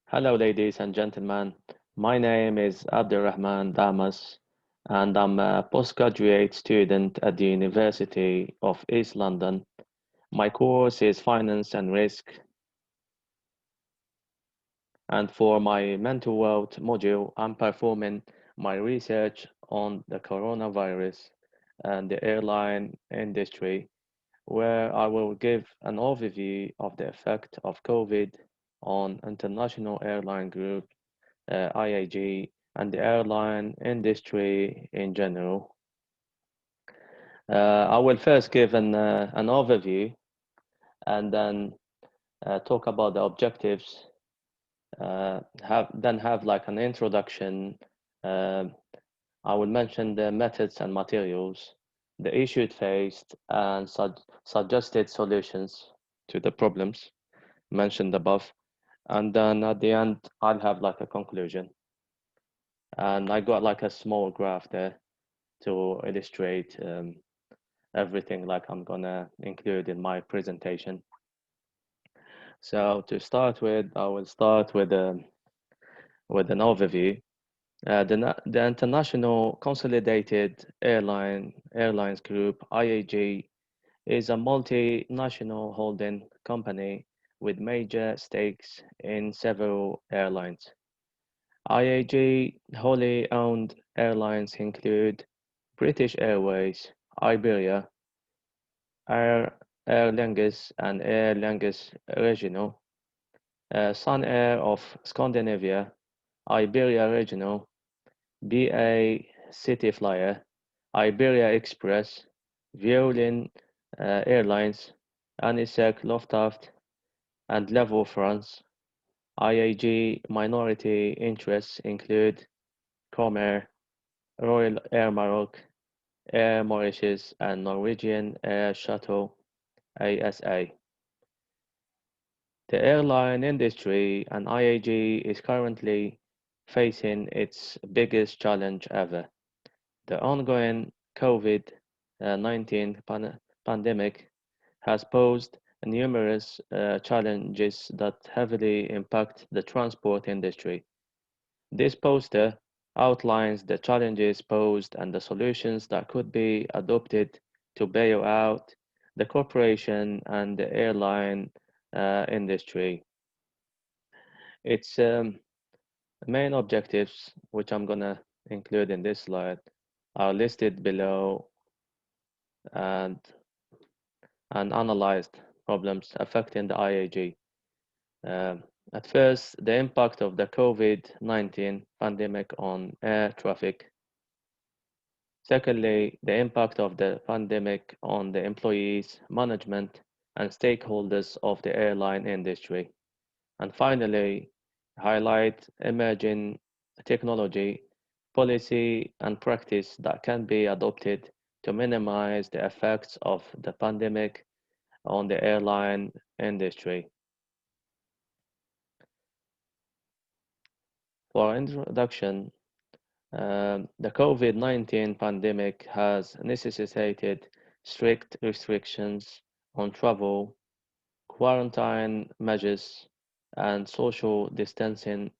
Hello, ladies and gentlemen. My name is Abdurrahman Damas, and I'm a postgraduate student at the University of East London. My course is Finance and Risk, and for my mental health module, I'm performing my research on the coronavirus and the airline industry, where I will give an overview of the effect of COVID on international airline group IAG, and the airline industry in general. I will first give an overview and then talk about the objectives, have like an introduction. Uh, I will mention the methods and materials, the issues faced, and suggested solutions to the problems mentioned above. And then at the end, I'll have like a conclusion. And I got like a small graph there to illustrate everything like I'm gonna include in my presentation. So to start with, I will start with an overview. The International Consolidated Airlines Group (IAG) is a multinational holding company with major stakes in several airlines. IAG wholly owned airlines include British Airways, Iberia, Air Aer Lingus and Aer Lingus Regional, Sun Air of Scandinavia, Iberia Regional, BA City Flyer, Iberia Express, Violin Airlines, Anisec Lufthansa, and Levo France. IAG minority interests include Comair, Royal Air Maroc, Air Mauritius, and Norwegian Air Shuttle ASA. The airline industry and IAG is currently facing its biggest challenge ever. The ongoing COVID-19 pandemic has posed numerous challenges that heavily impact the transport industry. This poster outlines the challenges posed and the solutions that could be adopted to bail out the corporation and the airline industry. Its main objectives, which I'm gonna include in this slide, are listed below and analyzed problems affecting the IAG. Um, at first, the impact of the COVID-19 pandemic on air traffic. Secondly, the impact of the pandemic on the employees, management, and stakeholders of the airline industry. And finally, highlight emerging technology, policy, and practice that can be adopted to minimize the effects of the pandemic on the airline industry. For introduction, the COVID-19 pandemic has necessitated strict restrictions on travel, quarantine measures, and social distancing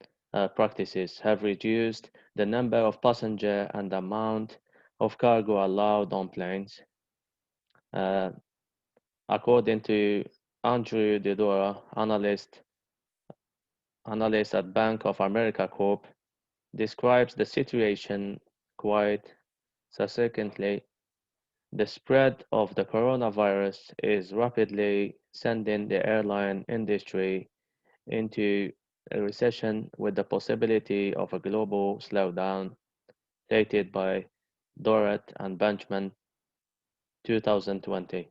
practices have reduced the number of passengers and the amount of cargo allowed on planes. Uh, According to Andrew Dodora, analyst at Bank of America Corp, describes the situation quite succinctly. The spread of the coronavirus is rapidly sending the airline industry into a recession with the possibility of a global slowdown, stated by Dorrit and Benjamin 2020.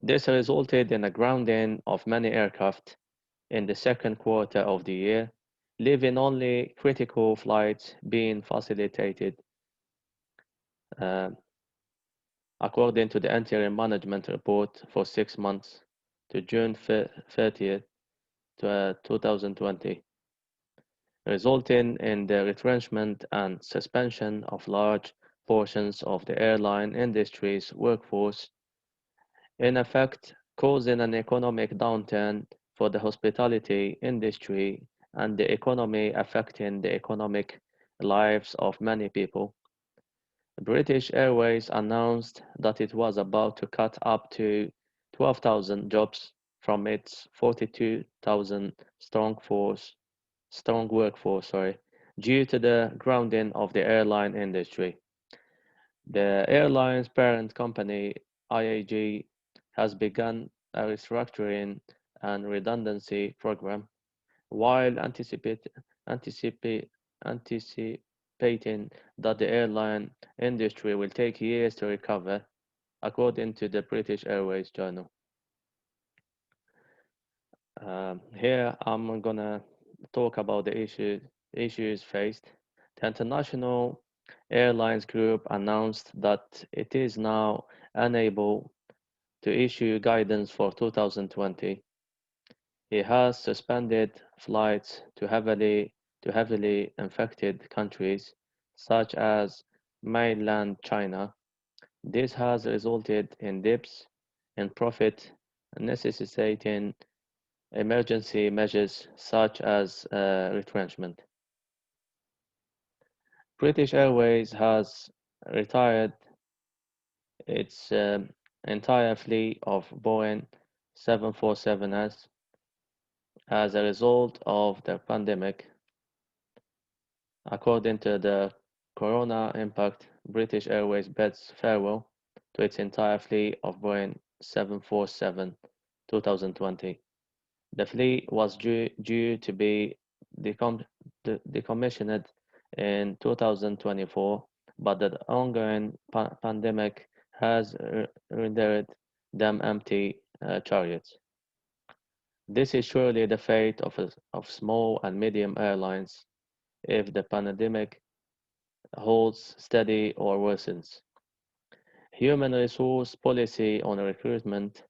This resulted in a grounding of many aircraft in the second quarter of the year, leaving only critical flights being facilitated, uh, according to the interim management report for 6 months to June 30th, 2020, resulting in the retrenchment and suspension of large portions of the airline industry's workforce, in effect causing an economic downturn for the hospitality industry and the economy, affecting the economic lives of many people. British Airways announced that it was about to cut up to 12,000 jobs from its 42,000 strong workforce, due to the grounding of the airline industry. The airline's parent company, IAG, has begun a restructuring and redundancy program while anticipa- anticipating that the airline industry will take years to recover, according to the British Airways Journal. Here I'm gonna talk about the issues faced. The International Airlines Group announced that it is now unable to issue guidance for 2020. It has suspended flights to heavily infected countries such as mainland China. This has resulted in dips in profit, necessitating emergency measures such as retrenchment. British Airways has retired its entire fleet of Boeing 747s as a result of the pandemic. According to the Corona Impact, British Airways bids farewell to its entire fleet of Boeing 747 2020. The fleet was due to be decommissioned in 2024, but the ongoing pandemic has rendered them empty chariots. This is surely the fate of small and medium airlines if the pandemic holds steady or worsens. Human resource policy on recruitment,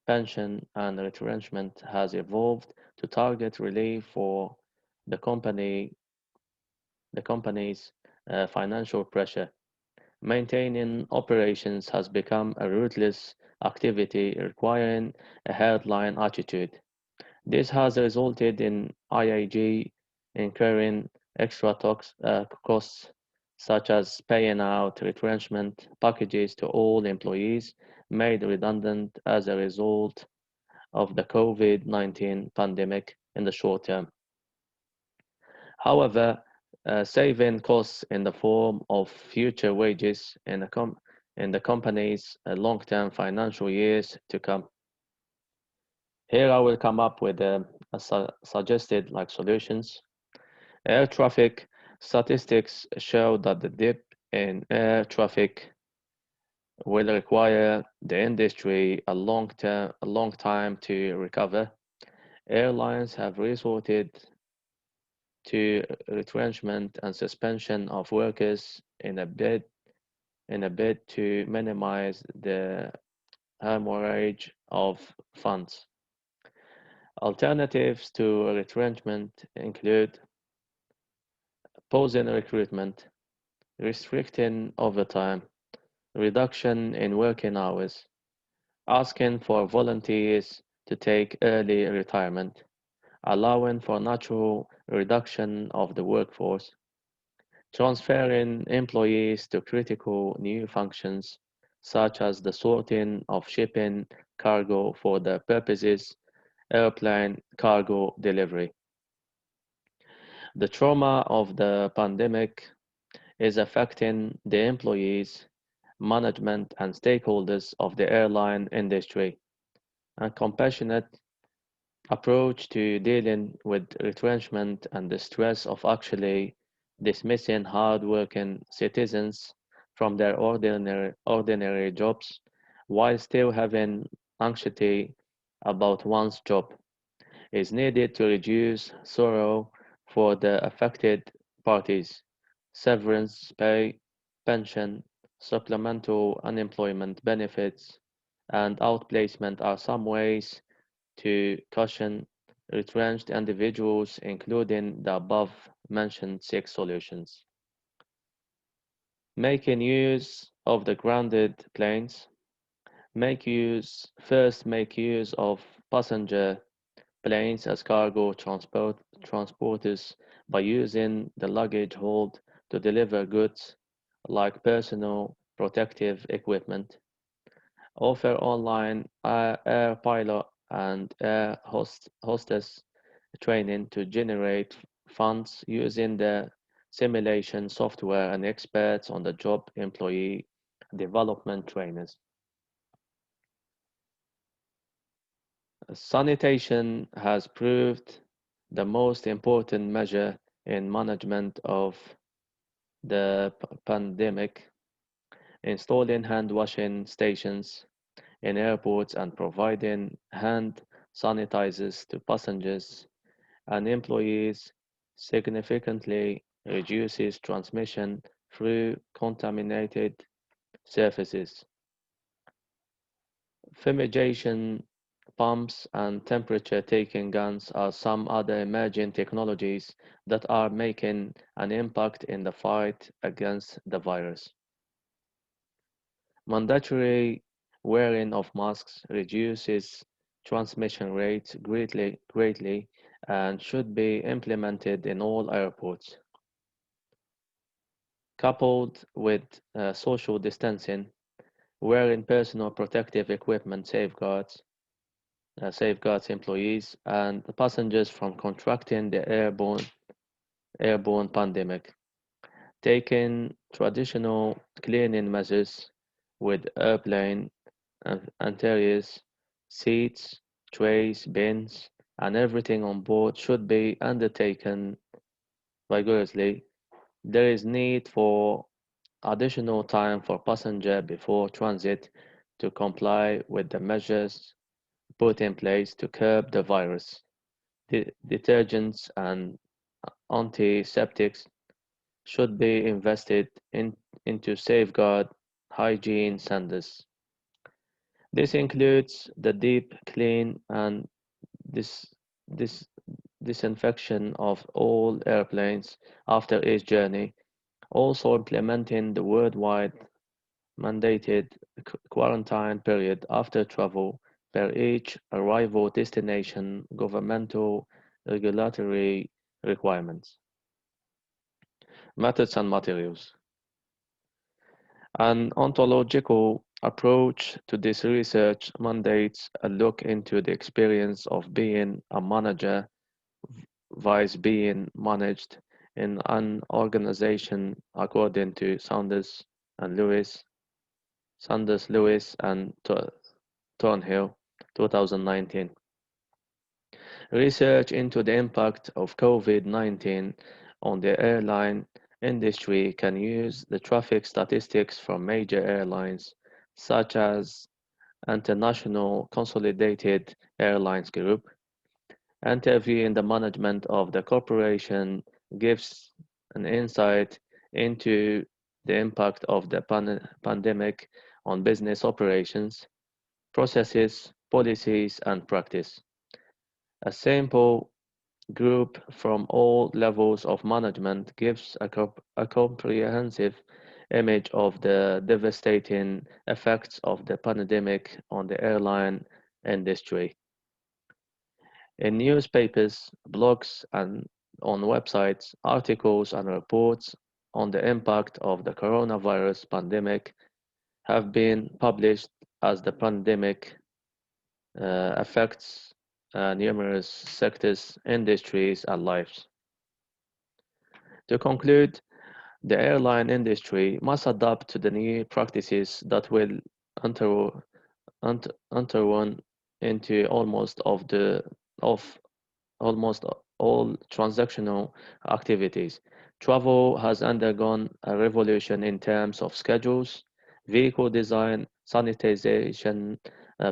pension, and retrenchment has evolved to target relief for the company, the company's financial pressure. Maintaining operations has become a ruthless activity requiring a headline attitude. This has resulted in IAG incurring extra costs, such as paying out retrenchment packages to all employees made redundant as a result of the COVID-19 pandemic in the short term. However, saving costs in the form of future wages in the company's long-term financial years to come. Here I will come up with suggested solutions. Air traffic statistics show that the dip in air traffic will require the industry a long time to recover. Airlines have resorted to retrenchment and suspension of workers in a bid to minimize the hemorrhage of funds. Alternatives to retrenchment include pausing recruitment, restricting overtime, reduction in working hours, asking for volunteers to take early retirement, allowing for natural reduction of the workforce, transferring employees to critical new functions such as the sorting of shipping cargo for the purposes airplane cargo delivery. The trauma of the pandemic is affecting the employees, management, and stakeholders of the airline industry. A compassionate approach to dealing with retrenchment and the stress of actually dismissing hard-working citizens from their ordinary jobs while still having anxiety about one's job is needed to reduce sorrow for the affected parties. Severance pay, pension, supplemental unemployment benefits, and outplacement are some ways to cushion retrenched individuals, including the above-mentioned six solutions. Making use of the grounded planes. Make use of passenger planes as cargo transporters by using the luggage hold to deliver goods like personal protective equipment, offer online air pilot and air hostess training to generate funds using the simulation software and experts on the job employee development trainers. Sanitation has proved the most important measure in management of the pandemic. Installing hand washing stations in airports and providing hand sanitizers to passengers and employees significantly reduces transmission through contaminated surfaces. Fumigation pumps and temperature-taking guns are some other emerging technologies that are making an impact in the fight against the virus. Mandatory wearing of masks reduces transmission rates greatly and should be implemented in all airports. Coupled with social distancing, wearing personal protective equipment safeguards employees and passengers from contracting the airborne pandemic. Taking traditional cleaning measures with airplane interiors, seats, trays, bins, and everything on board should be undertaken vigorously. There is need for additional time for passenger before transit to comply with the measures put in place to curb the virus. Detergents and antiseptics should be invested into safeguard hygiene standards. This includes the deep clean and dis, dis, disinfection of all airplanes after each journey, also implementing the worldwide mandated quarantine period after travel per each arrival destination governmental regulatory requirements. Methods and materials. An ontological approach to this research mandates a look into the experience of being a manager vice being managed in an organization according to Sanders, Lewis, and Thornhill, 2019. Research into the impact of COVID-19 on the airline industry can use the traffic statistics from major airlines such as International Consolidated Airlines Group. Interviewing the management of the corporation gives an insight into the impact of the pandemic on business operations, processes, policies, and practice. A sample group from all levels of management gives a comprehensive image of the devastating effects of the pandemic on the airline industry. In newspapers, blogs, and on websites, articles and reports on the impact of the coronavirus pandemic have been published as the pandemic affects numerous sectors, industries, and lives. To conclude, the airline industry must adapt to the new practices that will enter, enter into of almost all transactional activities. Travel has undergone a revolution in terms of schedules, vehicle design, sanitization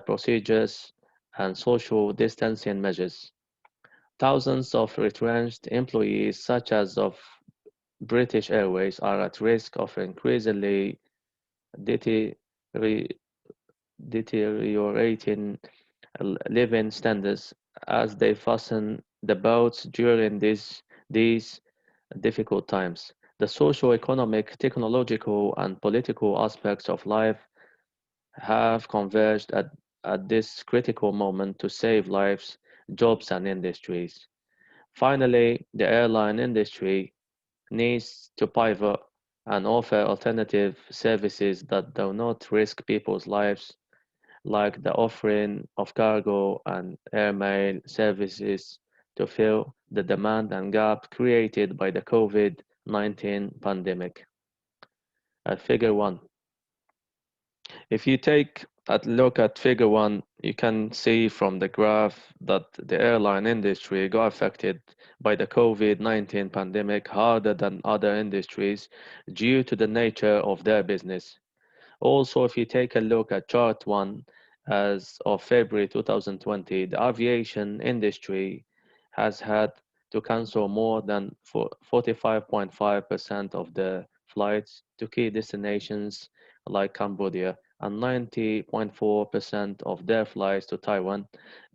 procedures, and social distancing measures. Thousands of retrenched employees, such as of British Airways, are at risk of increasingly deteriori- deteriorating living standards as they fasten the belts during these difficult times. The socio-economic, technological, and political aspects of life have converged at this critical moment to save lives, jobs and industries. Finally, the airline industry needs to pivot and offer alternative services that do not risk people's lives, like the offering of cargo and airmail services to fill the demand and gap created by the COVID-19 pandemic. Figure 1. If you take a look at figure 1, you can see from the graph that the airline industry got affected by the COVID-19 pandemic harder than other industries due to the nature of their business. Also, if you take a look at chart 1, as of February 2020, the aviation industry has had to cancel more than 45.5% of the flights to key destinations like Cambodia and 90.4% of their flights to Taiwan.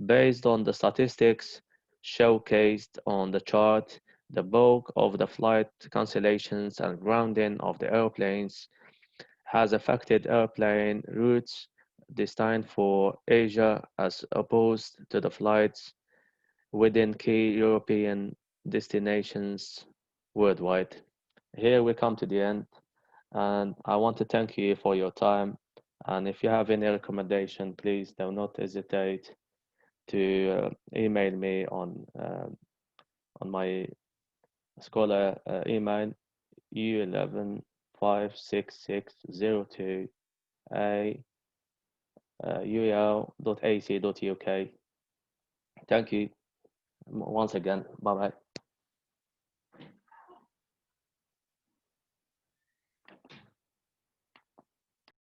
Based on the statistics showcased on the chart, the bulk of the flight cancellations and grounding of the airplanes has affected airplane routes destined for Asia as opposed to the flights within key European destinations worldwide. Here we come to the end, and I want to thank you for your time. And if you have any recommendation, please do not hesitate to email me on my scholar email u115660 a ul.ac.uk. Thank you once again. Bye bye.